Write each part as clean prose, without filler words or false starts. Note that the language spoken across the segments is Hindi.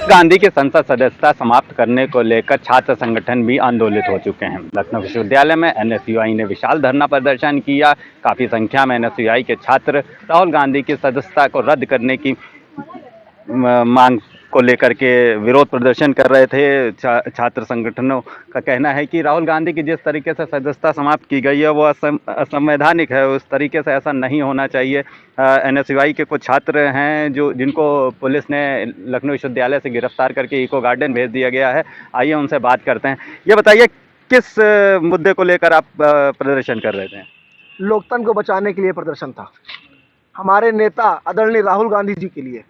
गांधी की संसद सदस्यता समाप्त करने को लेकर छात्र संगठन भी आंदोलित हो चुके हैं। लखनऊ विश्वविद्यालय में एनएसयूआई ने विशाल धरना प्रदर्शन किया। काफी संख्या में एनएसयूआई के छात्र राहुल गांधी की सदस्यता को रद्द करने की मांग को लेकर के विरोध प्रदर्शन कर रहे थे। छात्र संगठनों का कहना है कि राहुल गांधी की जिस तरीके से सदस्यता समाप्त की गई है वो असंवैधानिक है। उस तरीके से ऐसा नहीं होना चाहिए। एनएसयूआई के कुछ छात्र हैं जिनको पुलिस ने लखनऊ विश्वविद्यालय से गिरफ्तार करके इको गार्डन भेज दिया गया है। आइए उनसे बात करते हैं। ये बताइए, किस मुद्दे को लेकर आप प्रदर्शन कर रहे थे? लोकतंत्र को बचाने के लिए प्रदर्शन था। हमारे नेता आदरणीय राहुल गांधी जी के लिए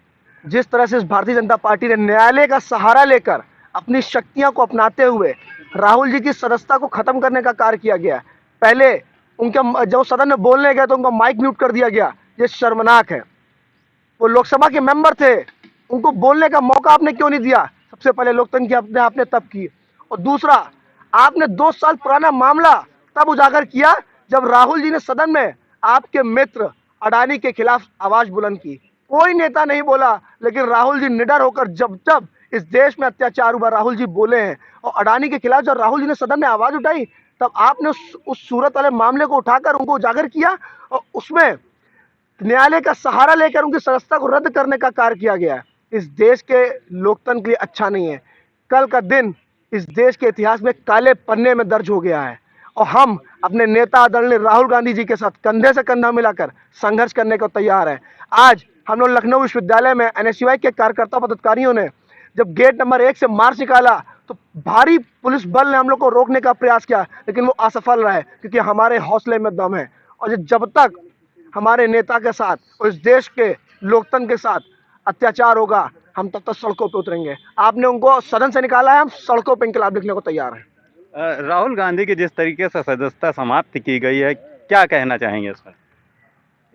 जिस तरह से इस भारतीय जनता पार्टी ने न्यायालय का सहारा लेकर अपनी शक्तियां को अपनाते हुए राहुल जी की सदस्यता को खत्म करने का कार्य किया गया। पहले उनके जब सदन में बोलने गए तो उनका माइक म्यूट कर दिया गया। ये शर्मनाक है। वो लोकसभा के मेंबर थे, उनको बोलने का मौका आपने क्यों नहीं दिया? सबसे पहले लोकतंत्र की आपने तब की। और दूसरा, आपने 2 साल पुराना मामला तब उजागर किया जब राहुल जी ने सदन में आपके मित्र अडानी के खिलाफ आवाज बुलंद की। कोई नेता नहीं बोला, लेकिन राहुल जी निडर होकर जब जब इस देश में अत्याचार हुआ राहुल जी बोले हैं। और अडानी के खिलाफ जब राहुल जी ने सदन में आवाज उठाई तब आपने उस सूरत वाले मामले को उठाकर उनको उजागर किया और उसमें न्यायालय का सहारा लेकर उनकी सदस्यता को रद्द करने का कार्य किया गया। इस देश के लोकतंत्र के लिए अच्छा नहीं है। कल का दिन इस देश के इतिहास में काले पन्ने में दर्ज हो गया है और हम अपने नेता आदरणीय राहुल गांधी जी के साथ कंधे से कंधा मिलाकर संघर्ष करने को तैयार है। आज हम लोग लखनऊ विश्वविद्यालय में एनएसयूआई के कार्यकर्ता पदाधिकारियों ने जब गेट नंबर 1 से मार्च निकाला तो भारी पुलिस बल ने हम लोग को रोकने का प्रयास किया, लेकिन वो असफल रहे क्योंकि हमारे हौसले में दम है। और जब तक हमारे नेता के साथ और इस देश के लोकतंत्र के साथ अत्याचार होगा हम तब तक सड़कों पर उतरेंगे। आपने उनको सदन से निकाला है, हम सड़कों पर इंकलाब लिखने को तैयार हैं। राहुल गांधी की जिस तरीके से सदस्यता समाप्त की गई है, क्या कहना चाहेंगे इस पर?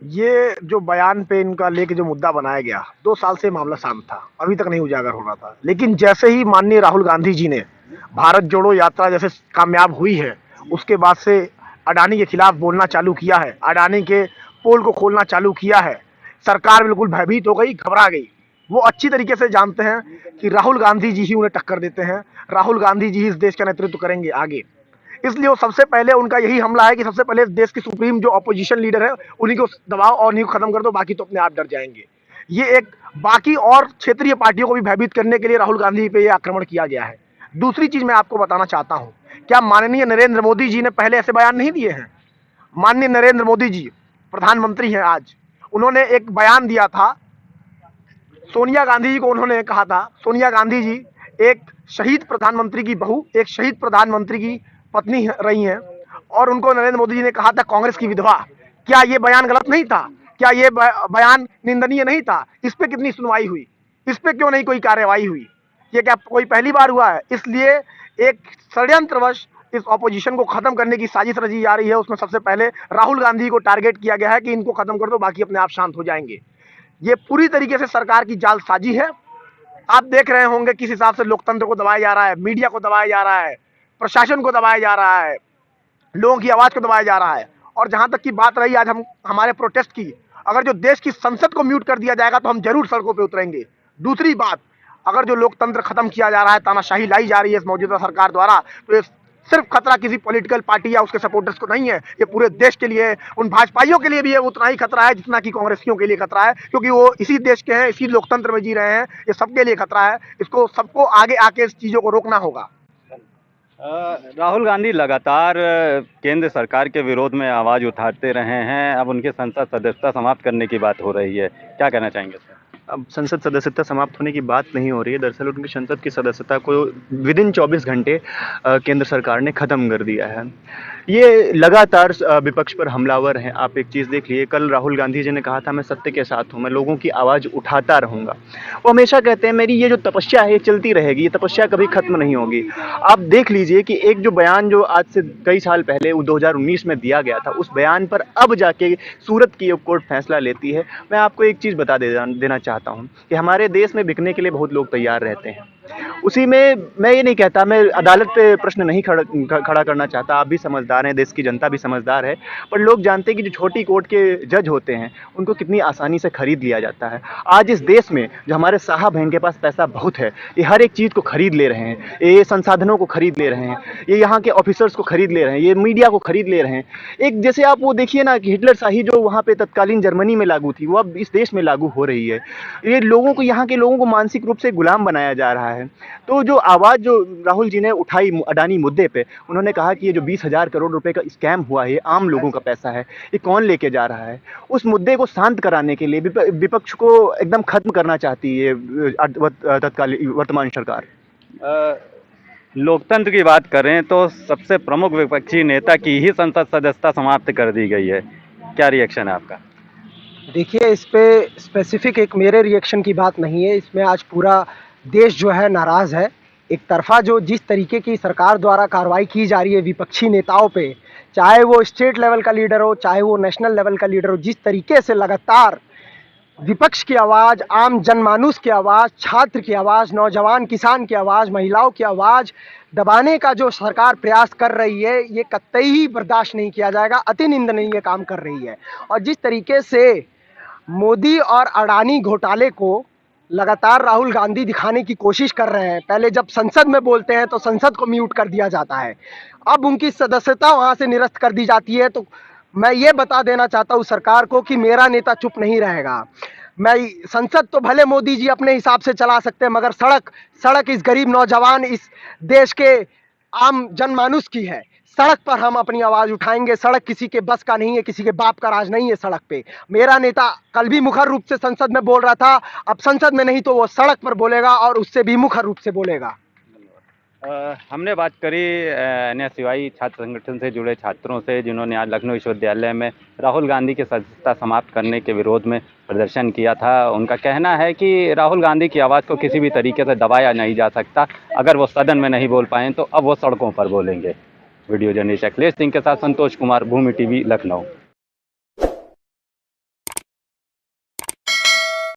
ये जो बयान पे इनका लेके जो मुद्दा बनाया गया, 2 साल से मामला शांत था, अभी तक नहीं उजागर हो रहा था। लेकिन जैसे ही माननीय राहुल गांधी जी ने भारत जोड़ो यात्रा जैसे कामयाब हुई है, उसके बाद से अडानी के खिलाफ बोलना चालू किया है, अडानी के पोल को खोलना चालू किया है। सरकार बिल्कुल भयभीत हो गई, घबरा गई। वो अच्छी तरीके से जानते हैं कि राहुल गांधी जी ही उन्हें टक्कर देते हैं, राहुल गांधी जी ही इस देश का नेतृत्व करेंगे आगे। इसलिए वो सबसे पहले उनका यही हमला है कि सबसे पहले देश के सुप्रीम जो अपोजिशन लीडर है उन्हीं को दबाओ और उन्हीं को खत्म कर दो, बाकी तो अपने आप डर जाएंगे। ये एक बाकी और क्षेत्रीय पार्टियों को भी भयभीत करने के लिए राहुल गांधी पे ये आक्रमण किया गया है। दूसरी चीज मैं आपको बताना चाहता हूं, क्या माननीय नरेंद्र मोदी जी ने पहले ऐसे बयान नहीं दिए हैं? माननीय नरेंद्र मोदी जी प्रधानमंत्री हैं आज, उन्होंने एक बयान दिया था। सोनिया गांधी जी को उन्होंने कहा था, सोनिया गांधी जी एक शहीद प्रधानमंत्री की बहू, एक शहीद प्रधानमंत्री की पत्नी रही हैं और उनको नरेंद्र मोदी जी ने कहा था कांग्रेस की विधवा। क्या ये बयान गलत नहीं था? क्या ये बयान निंदनीय नहीं था? इस पे कितनी सुनवाई हुई? इस पे क्यों नहीं कोई कार्रवाई हुई? ये क्या कोई पहली बार हुआ है? इसलिए एक षड्यंत्रवश इस ऑपोजिशन को खत्म करने की साजिश रची जा रही है। उसमें सबसे पहले राहुल गांधी को टारगेट किया गया है कि इनको खत्म कर दो, बाकी अपने आप शांत हो जाएंगे। ये पूरी तरीके से सरकार की जालसाजी है। आप देख रहे होंगे किस हिसाब से लोकतंत्र को दबाया जा रहा है, मीडिया को दबाया जा रहा है, प्रशासन को दबाया जा रहा है, लोगों की आवाज को दबाया जा रहा है। और जहां तक की बात रही आज हमारे प्रोटेस्ट की, अगर जो देश की संसद को म्यूट कर दिया जाएगा तो हम जरूर सड़कों पे उतरेंगे। दूसरी बात, अगर जो लोकतंत्र खत्म किया जा रहा है, तानाशाही लाई जा रही है इस मौजूदा सरकार द्वारा, तो ये सिर्फ खतरा किसी पॉलिटिकल पार्टी या उसके सपोर्टर्स को नहीं है, ये पूरे देश के लिए, उन भाजपाइयों के लिए भी है उतना ही खतरा है जितना कि कांग्रेसियों के लिए खतरा है, क्योंकि वो इसी देश के हैं, इसी लोकतंत्र में जी रहे हैं। ये सबके लिए खतरा है। इसको सबको आगे आके इस चीजों को रोकना होगा। राहुल गांधी लगातार केंद्र सरकार के विरोध में आवाज उठाते रहे हैं। अब उनके संसद सदस्यता समाप्त करने की बात हो रही है, क्या कहना चाहेंगे सर? अब संसद सदस्यता समाप्त होने की बात नहीं हो रही है। दरअसल उनकी संसद की सदस्यता को विदिन 24 घंटे केंद्र सरकार ने ख़त्म कर दिया है। ये लगातार विपक्ष पर हमलावर हैं। आप एक चीज़ देख लीजिए, कल राहुल गांधी जी ने कहा था मैं सत्य के साथ हूँ, मैं लोगों की आवाज़ उठाता रहूँगा। वो हमेशा कहते हैं मेरी ये जो तपस्या है ये चलती रहेगी, ये तपस्या कभी खत्म नहीं होगी। आप देख लीजिए कि एक जो बयान जो आज से कई साल पहले 2019 में दिया गया था, उस बयान पर अब जाके सूरत की कोर्ट फैसला लेती है। मैं आपको एक चीज़ बता देना चाहता हूँ कि हमारे देश में बिकने के लिए बहुत लोग तैयार रहते हैं। उसी में मैं ये नहीं कहता, मैं अदालत पे प्रश्न नहीं खड़ा करना चाहता, आप भी समझदार हैं, देश की जनता भी समझदार है, पर लोग जानते हैं कि जो छोटी कोर्ट के जज होते हैं उनको कितनी आसानी से खरीद लिया जाता है। आज इस देश में जो हमारे साहब हैं, इनके पास पैसा बहुत है, ये हर एक चीज़ को खरीद ले रहे हैं, ये संसाधनों को खरीद ले रहे हैं, ये यहाँ के ऑफिसर्स को खरीद ले रहे हैं, ये मीडिया को खरीद ले रहे हैं। एक जैसे आप वो देखिए ना कि हिटलर शाही जो वहाँ पे तत्कालीन जर्मनी में लागू थी, वो अब इस देश में लागू हो रही है। ये लोगों को, यहाँ के लोगों को मानसिक रूप से गुलाम बनाया जा रहा है। तो जो आवाज़ जो राहुल जी ने उठाई अडानी मुद्दे पे, उन्होंने कहा कि ये जो 20,000 करोड़ रुपए का स्कैम हुआ है, ये आम लोगों का पैसा है, ये कौन लेके जा रहा है, उस मुद्दे को शांत कराने के लिए विपक्ष को एकदम खत्म करना चाहती है तत्कालीन वर्तमान सरकार। लोकतंत्र की बात करें तो सबसे प्रमुख विपक्षी नेता की ही संसद सदस्यता समाप्त कर दी गई है, क्या रिएक्शन है आपका? देखिए, इस पे स्पेसिफिक एक मेरे रिएक्शन की बात नहीं है, इसमें आज पूरा देश जो है नाराज़ है। एक तरफा जो जिस तरीके की सरकार द्वारा कार्रवाई की जा रही है विपक्षी नेताओं पे, चाहे वो स्टेट लेवल का लीडर हो, चाहे वो नेशनल लेवल का लीडर हो, जिस तरीके से लगातार विपक्ष की आवाज़, आम जनमानुस की आवाज़, छात्र की आवाज़, नौजवान किसान की आवाज़, महिलाओं की आवाज़ दबाने का जो सरकार प्रयास कर रही है, ये कतई ही बर्दाश्त नहीं किया जाएगा। अति निंदनीय ये काम कर रही है। और जिस तरीके से मोदी और अडानी घोटाले को लगातार राहुल गांधी दिखाने की कोशिश कर रहे हैं, पहले जब संसद में बोलते हैं तो संसद को म्यूट कर दिया जाता है, अब उनकी सदस्यता वहां से निरस्त कर दी जाती है। तो मैं ये बता देना चाहता हूँ सरकार को कि मेरा नेता चुप नहीं रहेगा। मैं संसद तो भले मोदी जी अपने हिसाब से चला सकते हैं, मगर सड़क इस गरीब नौजवान, इस देश के आम जनमानुस की है। सड़क पर हम अपनी आवाज उठाएंगे। सड़क किसी के बस का नहीं है, किसी के बाप का राज नहीं है सड़क पे। मेरा नेता कल भी मुखर रूप से संसद में बोल रहा था, अब संसद में नहीं तो वो सड़क पर बोलेगा और उससे भी मुखर रूप से बोलेगा। हमने बात करी एनएसयूआई छात्र संगठन से जुड़े छात्रों से, जिन्होंने आज लखनऊ विश्वविद्यालय में राहुल गांधी की सदस्यता समाप्त करने के विरोध में प्रदर्शन किया था। उनका कहना है कि राहुल गांधी की आवाज़ को किसी भी तरीके से दबाया नहीं जा सकता। अगर वो सदन में नहीं बोल पाएँ तो अब वो सड़कों पर बोलेंगे। वीडियो जर्नलिस्ट अखिलेश सिंह के साथ संतोष कुमार, भूमि टीवी, लखनऊ।